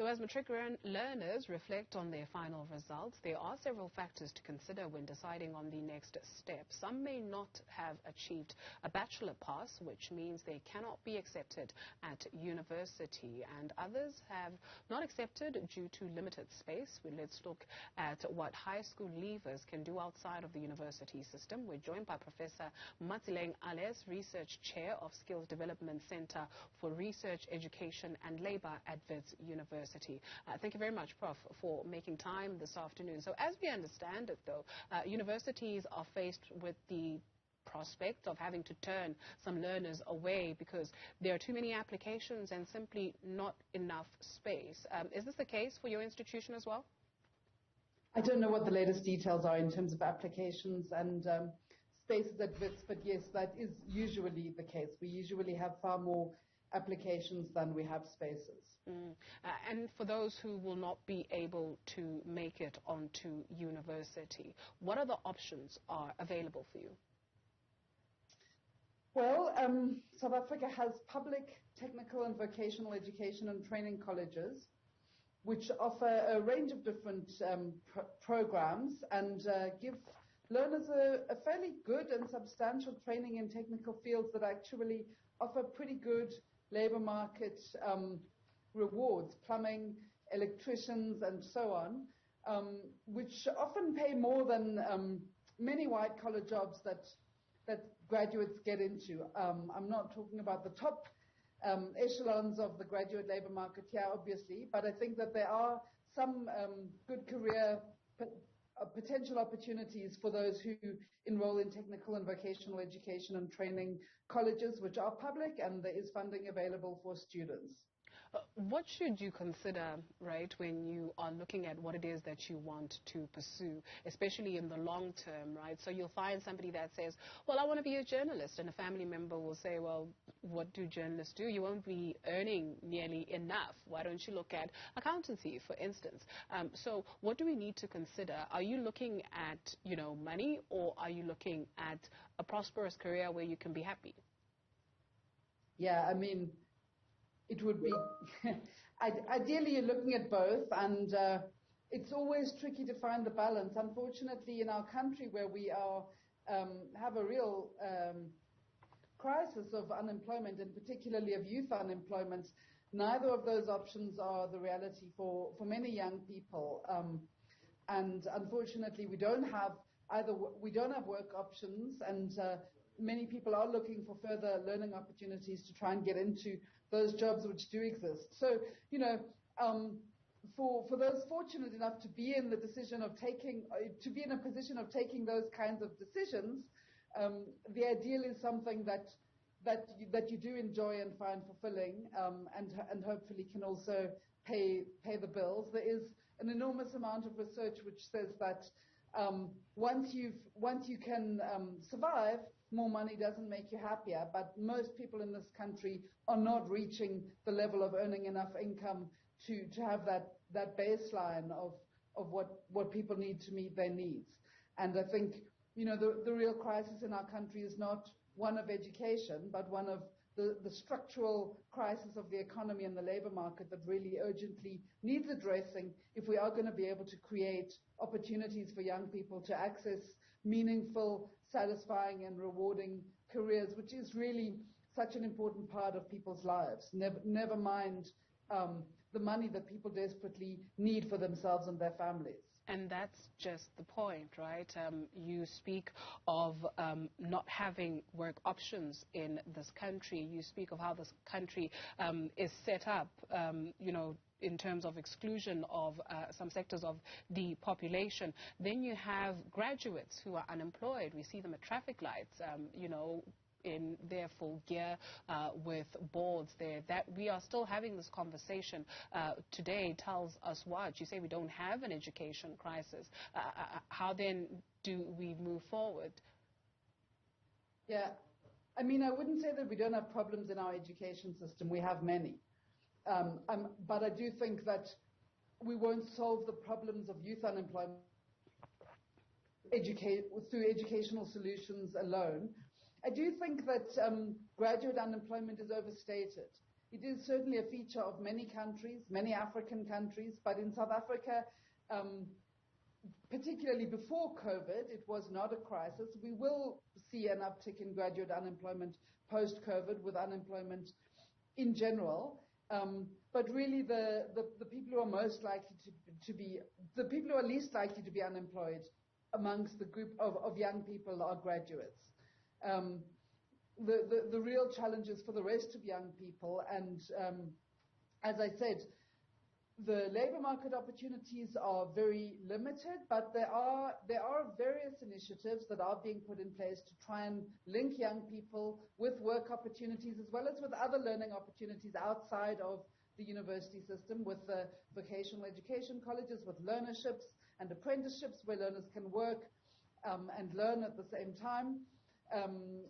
So as Matric learners reflect on their final results, there are several factors to consider when deciding on the next step. Some may not have achieved a bachelor pass, which means they cannot be accepted at university, and others have not accepted due to limited space. Let's look at what high school leavers can do outside of the university system. We're joined by Professor Matseleng Allais, Research Chair of Skills Development Center for Research, Education and Labor at Wits University. Thank you very much, Prof, for making time this afternoon. So as we understand it, though, universities are faced with the prospect of having to turn some learners away because there are too many applications and simply not enough space. Is this the case for your institution as well? I don't know what the latest details are in terms of applications and spaces at Wits, but yes, that is usually the case. We usually have far more applications than we have spaces. And for those who will not be able to make it onto university, what other options are available for you? Well, South Africa has public technical and vocational education and training colleges which offer a range of different programs and give learners a fairly good and substantial training in technical fields that actually offer pretty good labor market rewards, plumbing, electricians and so on, which often pay more than many white-collar jobs that graduates get into. I'm not talking about the top echelons of the graduate labor market here, obviously, but I think that there are some good career potential opportunities for those who enroll in technical and vocational education and training colleges, which are public, and there is funding available for students. What should you consider, right, when you are looking at what it is that you want to pursue, especially in the long term, right? So you'll find somebody that says, well, I want to be a journalist, and a family member will say, well, what do journalists do? You won't be earning nearly enough. Why don't you look at accountancy, for instance? So what do we need to consider? Are you looking at, money, or are you looking at a prosperous career where you can be happy? Yeah, I mean, it would be, ideally you're looking at both, and it's always tricky to find the balance. Unfortunately, in our country where we are, have a real crisis of unemployment, and particularly of youth unemployment, neither of those options are the reality for many young people. And unfortunately, we don't have work options, and many people are looking for further learning opportunities to try and get into those jobs which do exist. So, for those fortunate enough to be in the decision of to be in a position of taking those kinds of decisions, the ideal is something that you do enjoy and find fulfilling, and hopefully can also pay the bills. There is an enormous amount of research which says that once you can survive, more money doesn't make you happier, but most people in this country are not reaching the level of earning enough income to have that baseline of what people need to meet their needs. And I think, the real crisis in our country is not one of education, but one of the structural crisis of the economy and the labor market that really urgently needs addressing if we are going to be able to create opportunities for young people to access meaningful, satisfying and rewarding careers, which is really such an important part of people's lives. Never mind the money that people desperately need for themselves and their families. And that's just the point, right? You speak of not having work options in this country. You speak of how this country is set up, in terms of exclusion of some sectors of the population. Then you have graduates who are unemployed. We see them at traffic lights, in their full gear with boards there. That we are still having this conversation today tells us what? You say we don't have an education crisis. How then do we move forward? Yeah, I mean, I wouldn't say that we don't have problems in our education system. We have many. But I do think that we won't solve the problems of youth unemployment through educational solutions alone. I do think that graduate unemployment is overstated. It is certainly a feature of many countries, many African countries, but in South Africa, particularly before COVID, it was not a crisis. We will see an uptick in graduate unemployment post-COVID with unemployment in general. But really the people who are most likely to be, the people who are least likely to be unemployed amongst the group of young people are graduates. The real challenges for the rest of young people, and as I said, the labor market opportunities are very limited, but there are various initiatives that are being put in place to try and link young people with work opportunities as well as with other learning opportunities outside of the university system, with vocational education colleges, with learnerships and apprenticeships where learners can work and learn at the same time.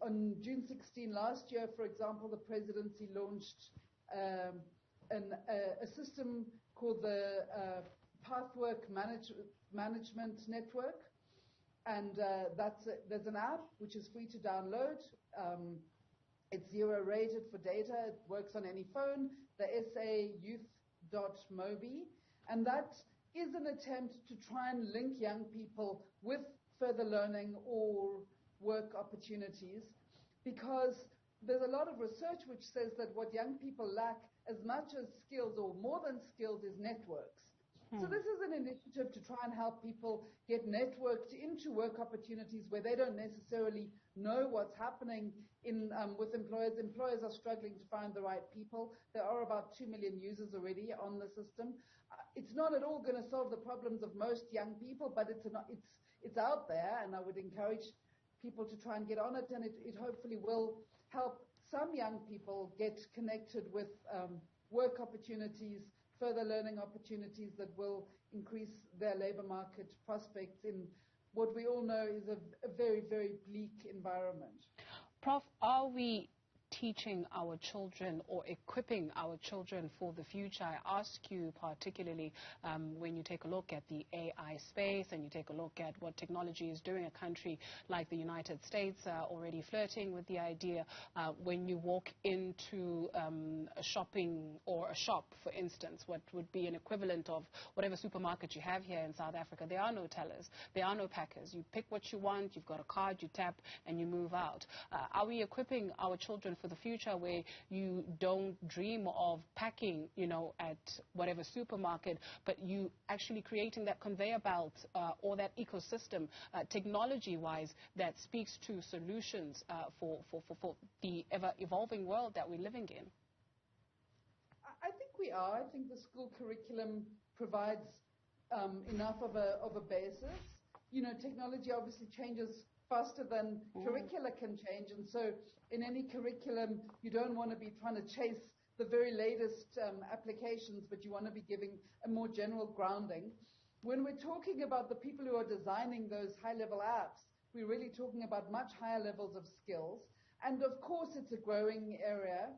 On June 16 last year, for example, the presidency launched a system called the Pathwork Management Network, and there's an app which is free to download. It's zero rated for data. It works on any phone, the sayouth.mobi, and that is an attempt to try and link young people with further learning or work opportunities, because there's a lot of research which says that what young people lack as much as skills or more than skills is networks. So this is an initiative to try and help people get networked into work opportunities where they don't necessarily know what's happening with employers. Employers are struggling to find the right people. There are about 2 million users already on the system. It's not at all going to solve the problems of most young people, but it's out there, and I would encourage people to try and get on it, and it hopefully will help some young people get connected with work opportunities, further learning opportunities that will increase their labor market prospects in what we all know is a very, very bleak environment. Prof, are we teaching our children or equipping our children for the future? I ask you particularly when you take a look at the AI space and you take a look at what technology is doing. A country like the United States already flirting with the idea when you walk into a shopping or a shop, for instance, what would be an equivalent of whatever supermarket you have here in South Africa. There are no tellers, there are no packers. You pick what you want, you've got a card, you tap and you move out. Are we equipping our children for the future where you don't dream of packing, at whatever supermarket, but you actually creating that conveyor belt or that ecosystem, technology-wise, that speaks to solutions for the ever-evolving world that we're living in? I think we are. I think the school curriculum provides enough of a basis. Technology obviously changes faster than curricula can change, and so in any curriculum you don't want to be trying to chase the very latest applications, but you want to be giving a more general grounding. When we're talking about the people who are designing those high-level apps, we're really talking about much higher levels of skills, and of course it's a growing area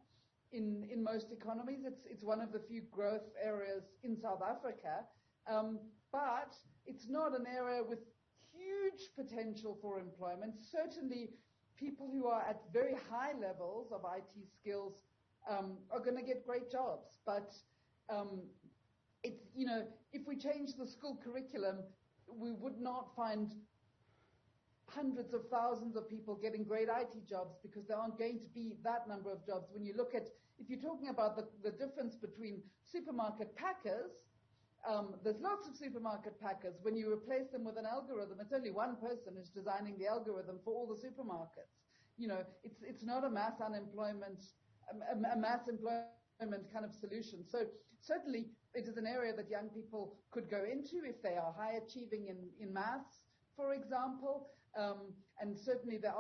in most economies. It's one of the few growth areas in South Africa, but it's not an area with huge potential for employment. Certainly people who are at very high levels of IT skills are going to get great jobs, but if we change the school curriculum, we would not find hundreds of thousands of people getting great IT jobs, because there aren't going to be that number of jobs. When you look at, if you're talking about the difference between supermarket packers, there's lots of supermarket packers. When you replace them with an algorithm, it's only one person who's designing the algorithm for all the supermarkets. It's not a mass unemployment, a mass employment kind of solution. So certainly it is an area that young people could go into if they are high achieving in maths, for example. And certainly there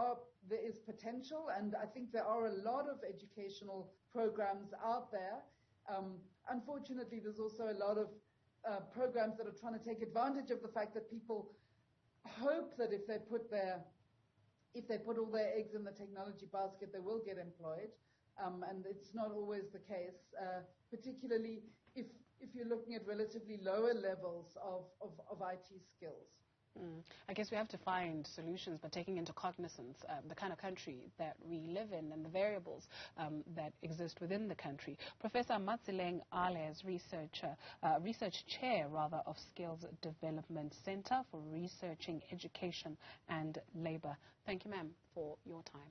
is potential, and I think there are a lot of educational programs out there. Unfortunately, there's also a lot of programs that are trying to take advantage of the fact that people hope that if they put all their eggs in the technology basket, they will get employed, and it's not always the case, particularly if you're looking at relatively lower levels of IT skills. I guess we have to find solutions, but taking into cognizance the kind of country that we live in and the variables that exist within the country. Professor Matseleng Allais, research chair of Skills Development Center for Researching Education and Labor. Thank you, ma'am, for your time.